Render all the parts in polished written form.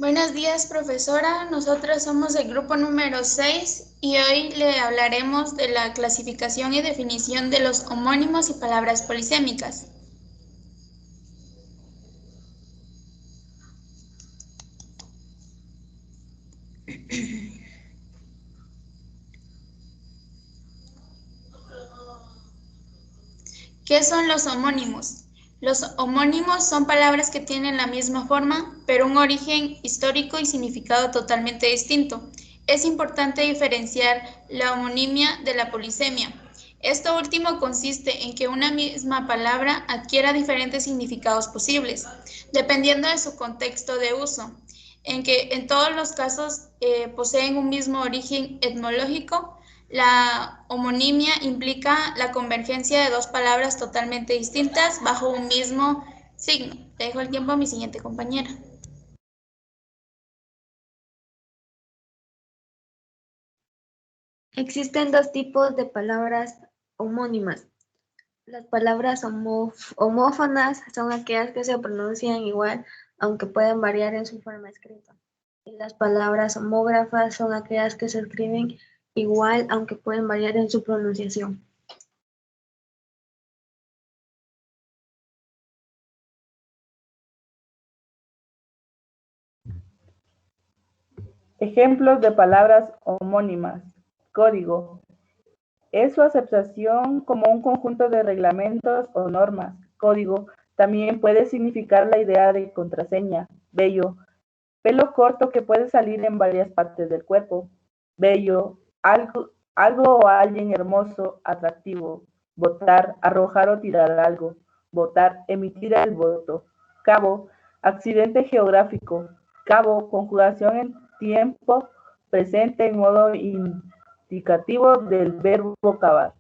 Buenos días, profesora. Nosotros somos el grupo número 6 y hoy le hablaremos de la clasificación y definición de los homónimos y palabras polisémicas. ¿Qué son los homónimos? Los homónimos son palabras que tienen la misma forma, pero un origen histórico y significado totalmente distinto. Es importante diferenciar la homonimia de la polisemia. Esto último consiste en que una misma palabra adquiera diferentes significados posibles, dependiendo de su contexto de uso, en que en todos los casos poseen un mismo origen etimológico. La homonimia implica la convergencia de dos palabras totalmente distintas bajo un mismo signo. Le dejo el tiempo a mi siguiente compañera. Existen dos tipos de palabras homónimas. Las palabras homófonas son aquellas que se pronuncian igual, aunque pueden variar en su forma escrita. Y las palabras homógrafas son aquellas que se escriben igual, aunque pueden variar en su pronunciación. Ejemplos de palabras homónimas. Código. Es su aceptación como un conjunto de reglamentos o normas. Código también puede significar la idea de contraseña. Vello. Pelo corto que puede salir en varias partes del cuerpo. Bello. Algo o alguien hermoso, atractivo. Votar, arrojar o tirar algo. Votar, emitir el voto. Cabo, accidente geográfico. Cabo, conjugación en tiempo presente en modo indicativo del verbo cavar.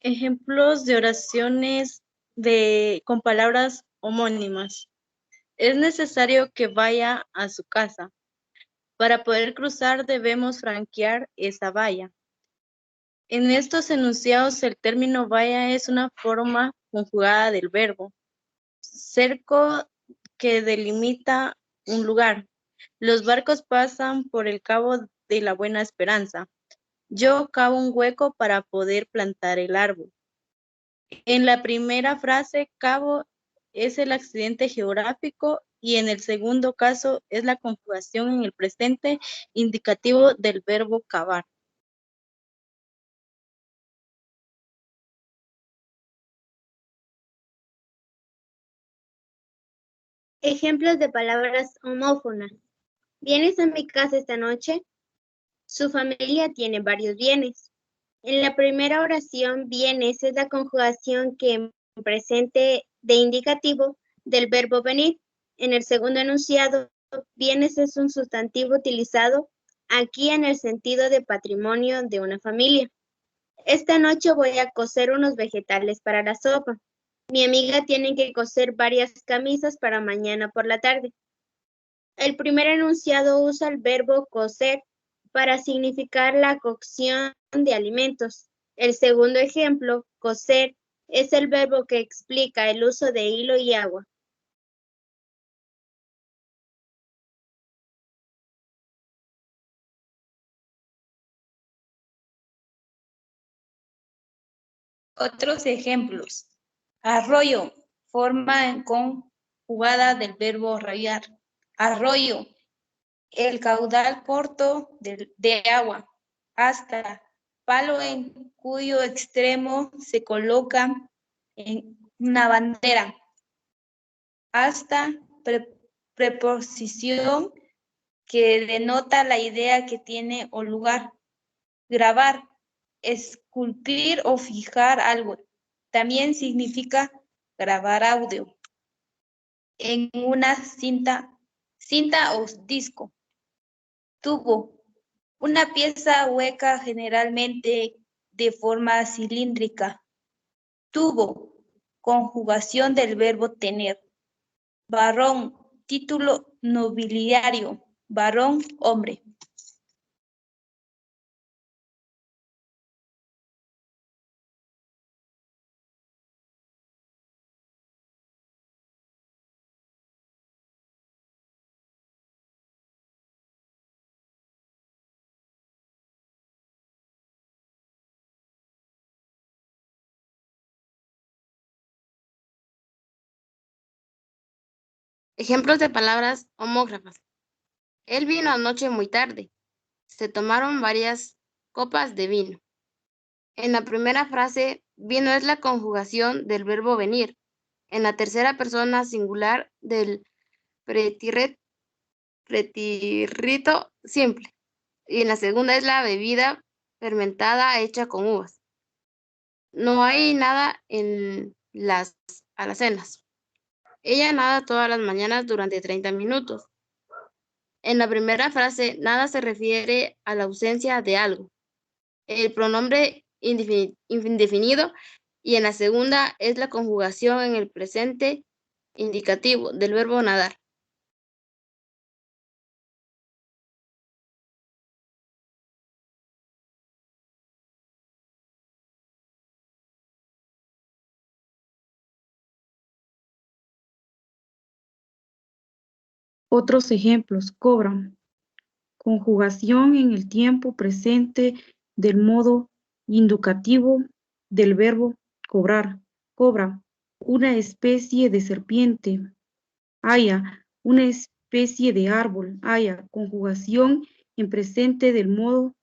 Ejemplos de oraciones con palabras homónimas. Es necesario que vaya a su casa. Para poder cruzar debemos franquear esa valla. En estos enunciados el término valla es una forma conjugada del verbo. Cerco que delimita un lugar. Los barcos pasan por el cabo de la Buena Esperanza. Yo cavo un hueco para poder plantar el árbol. En la primera frase, cabo es el accidente geográfico y en el segundo caso es la conjugación en el presente indicativo del verbo cavar. Ejemplos de palabras homófonas. ¿Vienes a mi casa esta noche? Su familia tiene varios bienes. En la primera oración, bienes es la conjugación que en presente de indicativo del verbo venir. En el segundo enunciado, bienes es un sustantivo utilizado aquí en el sentido de patrimonio de una familia. Esta noche voy a cocer unos vegetales para la sopa. Mi amiga tiene que coser varias camisas para mañana por la tarde. El primer enunciado usa el verbo cocer para significar la cocción de alimentos. El segundo ejemplo, cocer, es el verbo que explica el uso de hilo y agua. Otros ejemplos. Arroyo, forma conjugada del verbo rayar. Arroyo, el caudal corto de agua. Hasta, palo en cuyo extremo se coloca en una bandera. Hasta, preposición que denota la idea que tiene o lugar. Grabar, esculpir o fijar algo. También significa grabar audio en una cinta o disco. Tubo, una pieza hueca generalmente de forma cilíndrica. Tubo, conjugación del verbo tener. Varón, título nobiliario. Varón, hombre. Ejemplos de palabras homógrafas. Él vino anoche muy tarde. Se tomaron varias copas de vino. En la primera frase, vino es la conjugación del verbo venir. En la tercera persona singular del pretérito simple. Y en la segunda es la bebida fermentada hecha con uvas. No hay nada en las alacenas. Ella nada todas las mañanas durante 30 minutos. En la primera frase, nada se refiere a la ausencia de algo. El pronombre indefinido, y en la segunda es la conjugación en el presente indicativo del verbo nadar. Otros ejemplos: cobran. Conjugación en el tiempo presente del modo indicativo del verbo cobrar. Cobra. Una especie de serpiente. Haya. Una especie de árbol. Haya. Conjugación en presente del modo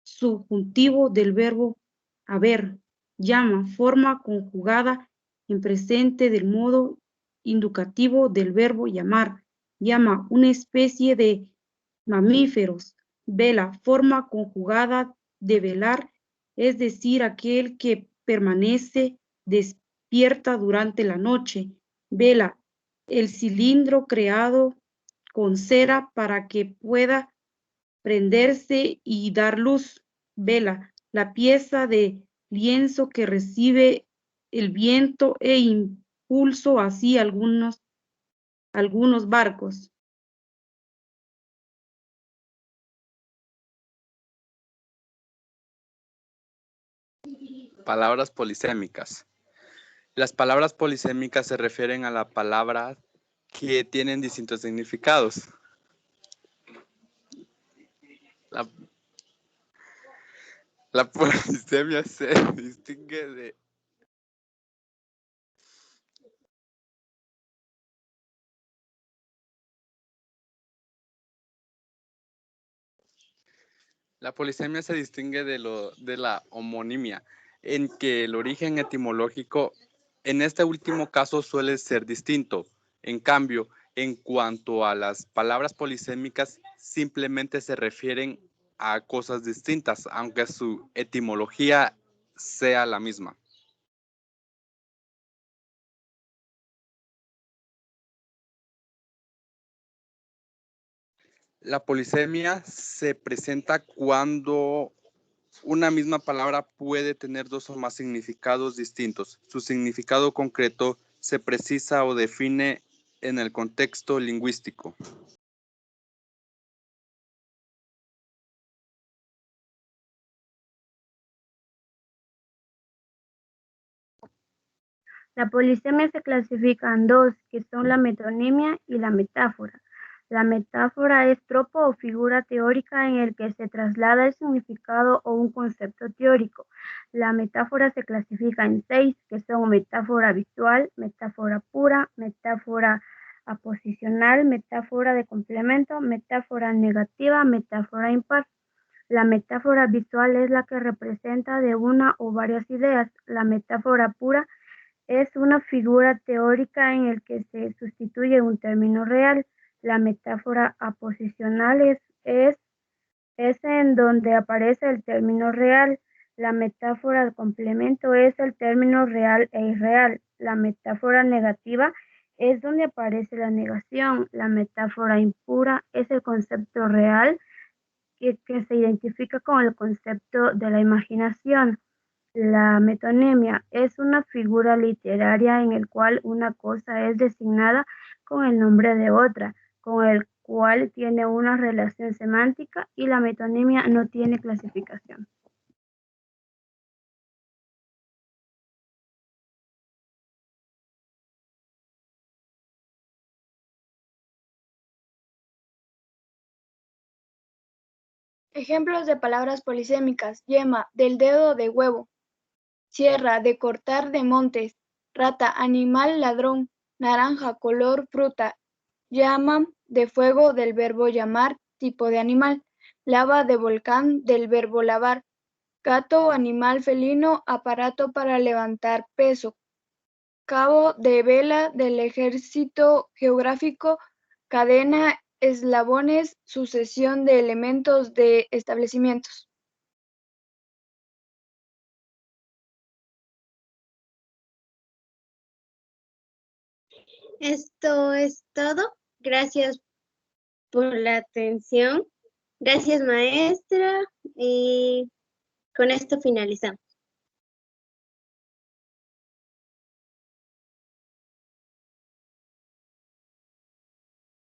subjuntivo del verbo haber. Llama. Forma conjugada en presente del modo indicativo del verbo llamar. Llama. Una especie de mamíferos. Vela. Forma conjugada de velar, es decir, aquel que permanece despierta durante la noche. Vela. El cilindro creado con cera para que pueda prenderse y dar luz. Vela. La pieza de lienzo que recibe el viento e impulso así algunos barcos. Palabras polisémicas. Las palabras polisémicas se refieren a la palabra que tienen distintos significados. La polisemia se distingue de de la homonimia, en que el origen etimológico en este último caso suele ser distinto. En cambio, en cuanto a las palabras polisémicas, simplemente se refieren a cosas distintas, aunque su etimología sea la misma. La polisemia se presenta cuando una misma palabra puede tener dos o más significados distintos. Su significado concreto se precisa o define en el contexto lingüístico. La polisemia se clasifica en dos, que son la metonimia y la metáfora. La metáfora es tropo o figura teórica en el que se traslada el significado o un concepto teórico. La metáfora se clasifica en 6, que son metáfora visual, metáfora pura, metáfora aposicional, metáfora de complemento, metáfora negativa, metáfora impar. La metáfora visual es la que representa de una o varias ideas. La metáfora pura es una figura teórica en el que se sustituye un término real. La metáfora aposicional es en donde aparece el término real. La metáfora de complemento es el término real e irreal. La metáfora negativa es donde aparece la negación. La metáfora impura es el concepto real que se identifica con el concepto de la imaginación. La metonimia es una figura literaria en el cual una cosa es designada con el nombre de otra, con el cual tiene una relación semántica, y la metonimia no tiene clasificación. Ejemplos de palabras polisémicas: yema, del dedo, de huevo; sierra, de cortar, de montes; rata, animal, ladrón; naranja, color, fruta; llama de fuego del verbo llamar, tipo de animal, lava de volcán del verbo lavar, gato, animal felino, aparato para levantar peso, cabo de vela del ejército geográfico, cadena, eslabones, sucesión de elementos de establecimientos. Esto es todo. Gracias por la atención. Gracias, maestra. Y con esto finalizamos.